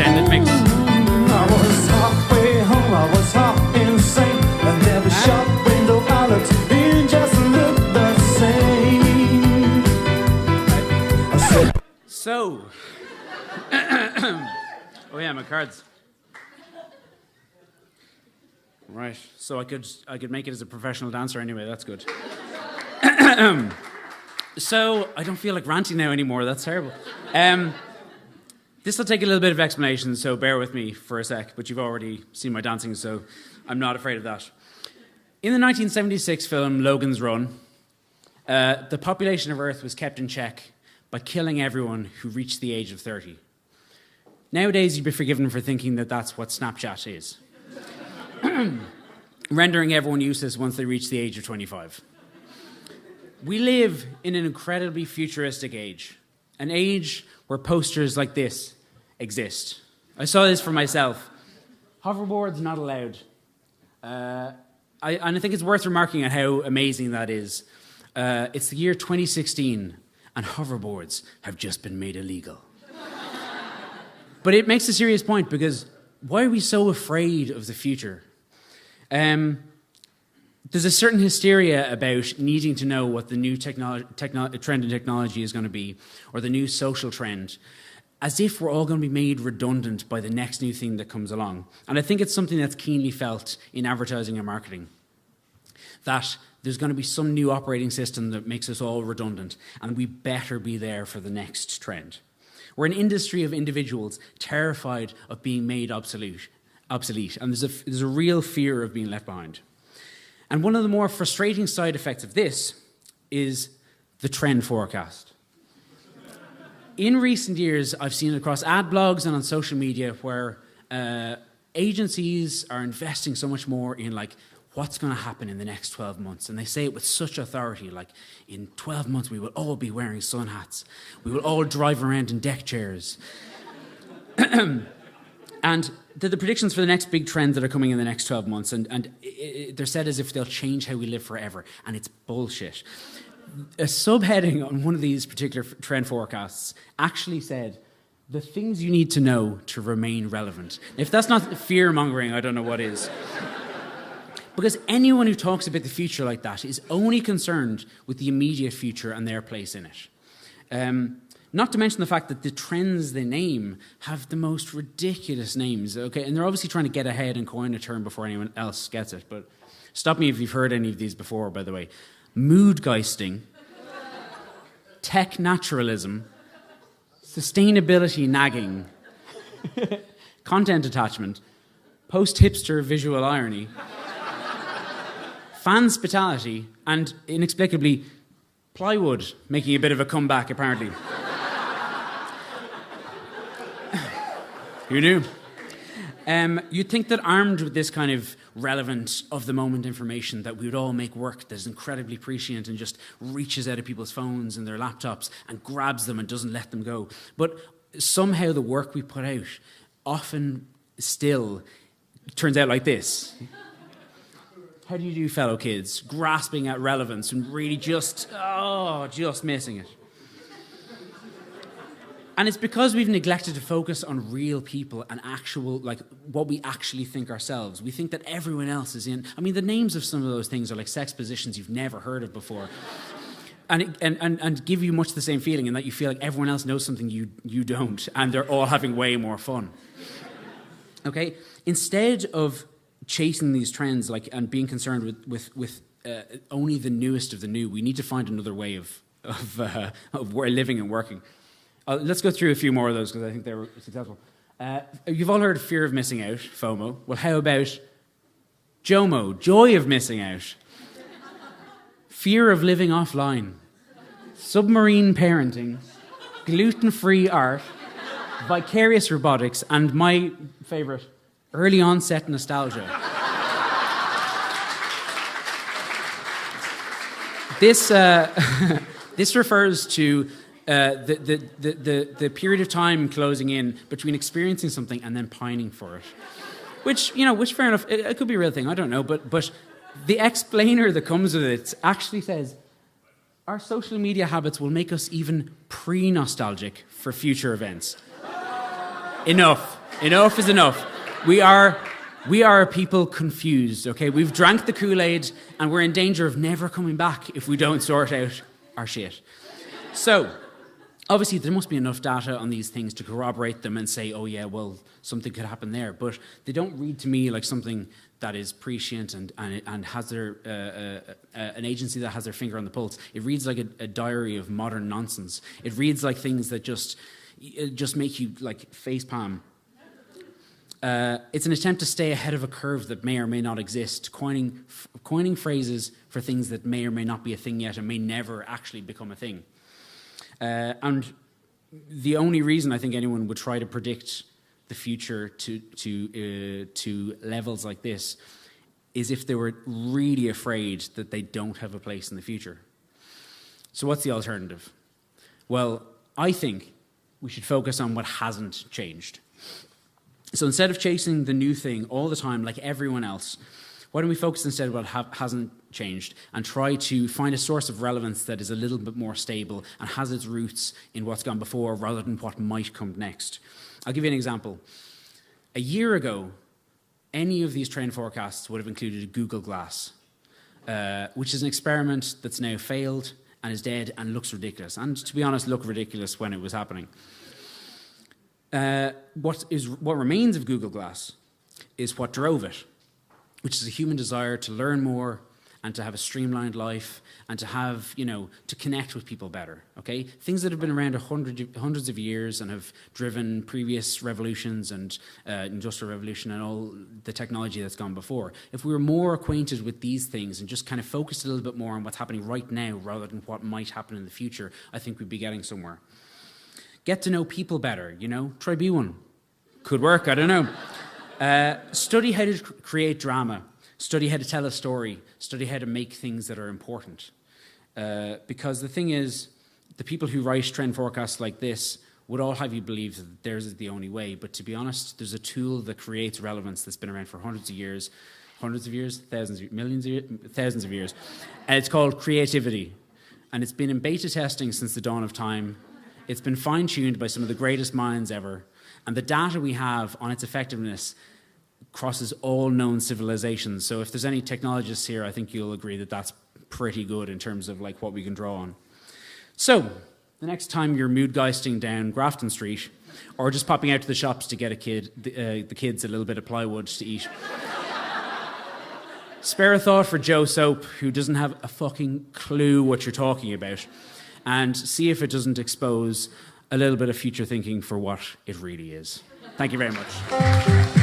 extended mix. I was halfway home, I was half insane. And every shop window I looked in just looked the same. I said, So, oh yeah, my cards. Right, so I could make it as a professional dancer anyway. That's good. So I don't feel like ranting now anymore. That's terrible. This will take a little bit of explanation, so bear with me for a sec. But you've already seen my dancing, so I'm not afraid of that. In the 1976 film Logan's Run, the population of Earth was kept in check by killing everyone who reached the age of 30. Nowadays, you'd be forgiven for thinking that that's what Snapchat is. Rendering everyone useless once they reach the age of 25. We live in an incredibly futuristic age. An age where posters like this exist. I saw this for myself. Hoverboards not allowed. And I think it's worth remarking at how amazing that is. It's the year 2016, and hoverboards have just been made illegal. But it makes a serious point, because why are we so afraid of the future? There's a certain hysteria about needing to know what the new trend in technology is going to be, or the new social trend, as if we're all going to be made redundant by the next new thing that comes along. And I think it's something that's keenly felt in advertising and marketing, that there's going to be some new operating system that makes us all redundant, and we better be there for the next trend. We're an industry of individuals terrified of being made obsolete, and there's a real fear of being left behind. And one of the more frustrating side effects of this is the trend forecast. In recent years, I've seen it across ad blogs and on social media where agencies are investing so much more in what's going to happen in the next 12 months. And they say it with such authority, like, in 12 months we will all be wearing sun hats. We will all drive around in deck chairs. And the predictions for the next big trends that are coming in the next 12 months, and they're said as if they'll change how we live forever, and it's bullshit. A subheading on one of these particular trend forecasts actually said, the things you need to know to remain relevant. If that's not fear-mongering, I don't know what is. Because anyone who talks about the future like that is only concerned with the immediate future and their place in it. Not to mention the fact that the trends they name have the most ridiculous names, okay? And they're obviously trying to get ahead and coin a term before anyone else gets it. But stop me if you've heard any of these before, by the way. Moodgeisting, tech naturalism, sustainability nagging, content attachment, post-hipster visual irony, fanspitality, and inexplicably, plywood making a bit of a comeback, apparently. Who knew? You'd think that armed with this kind of relevant, of-the-moment information, that we would all make work that is incredibly prescient and just reaches out of people's phones and their laptops and grabs them and doesn't let them go. But somehow the work we put out often still turns out like this. How do you do, fellow kids? Grasping at relevance and really just missing it. And it's because we've neglected to focus on real people and actual, what we actually think ourselves. We think that everyone else is in. I mean, the names of some of those things are like sex positions you've never heard of before. And give you much the same feeling in that you feel like everyone else knows something you don't, and they're all having way more fun. Okay? Instead of chasing these trends and being concerned with only the newest of the new, we need to find another way of living and working. Let's go through a few more of those because I think they were successful. You've all heard of fear of missing out, FOMO. Well, how about JOMO, joy of missing out? Fear of living offline. Submarine parenting. Gluten-free art. Vicarious robotics. And my favourite, early onset nostalgia. This refers to the period of time closing in between experiencing something and then pining for it. Which fair enough, it could be a real thing, I don't know, but the explainer that comes with it actually says, our social media habits will make us even pre-nostalgic for future events. Enough. Enough is enough. We are a people confused, okay? We've drank the Kool-Aid and we're in danger of never coming back if we don't sort out our shit. So, obviously there must be enough data on these things to corroborate them and say, oh yeah, well, something could happen there. But they don't read to me like something that is prescient and has their an agency that has their finger on the pulse. It reads like a diary of modern nonsense. It reads like things that just make you like facepalm. It's an attempt to stay ahead of a curve that may or may not exist, coining phrases for things that may or may not be a thing yet and may never actually become a thing. And the only reason I think anyone would try to predict the future to levels like this is if they were really afraid that they don't have a place in the future. So what's the alternative? Well, I think we should focus on what hasn't changed. So instead of chasing the new thing all the time like everyone else, why don't we focus instead on what hasn't changed and try to find a source of relevance that is a little bit more stable and has its roots in what's gone before rather than what might come next. I'll give you an example. A year ago, any of these trend forecasts would have included a Google Glass, which is an experiment that's now failed and is dead and looks ridiculous. And to be honest, looked ridiculous when it was happening. What remains of Google Glass is what drove it, which is a human desire to learn more and to have a streamlined life and to have, to connect with people better, okay? Things that have been around hundreds of years and have driven previous revolutions and industrial revolution and all the technology that's gone before. If we were more acquainted with these things and just kind of focused a little bit more on what's happening right now rather than what might happen in the future, I think we'd be getting somewhere. Get to know people better, Try be one. Could work, I don't know. Study how to create drama. Study how to tell a story. Study how to make things that are important. Because the thing is, the people who write trend forecasts like this would all have you believe that theirs is the only way. But to be honest, there's a tool that creates relevance that's been around for hundreds of years, thousands of years. And it's called creativity. And it's been in beta testing since the dawn of time. It's been fine-tuned by some of the greatest minds ever. And the data we have on its effectiveness crosses all known civilizations. So if there's any technologists here, I think you'll agree that that's pretty good in terms of like what we can draw on. So the next time you're mood-geisting down Grafton Street or just popping out to the shops to get the kids a little bit of plywood to eat, spare a thought for Joe Soap, who doesn't have a fucking clue what you're talking about, and see if it doesn't expose a little bit of future thinking for what it really is. Thank you very much.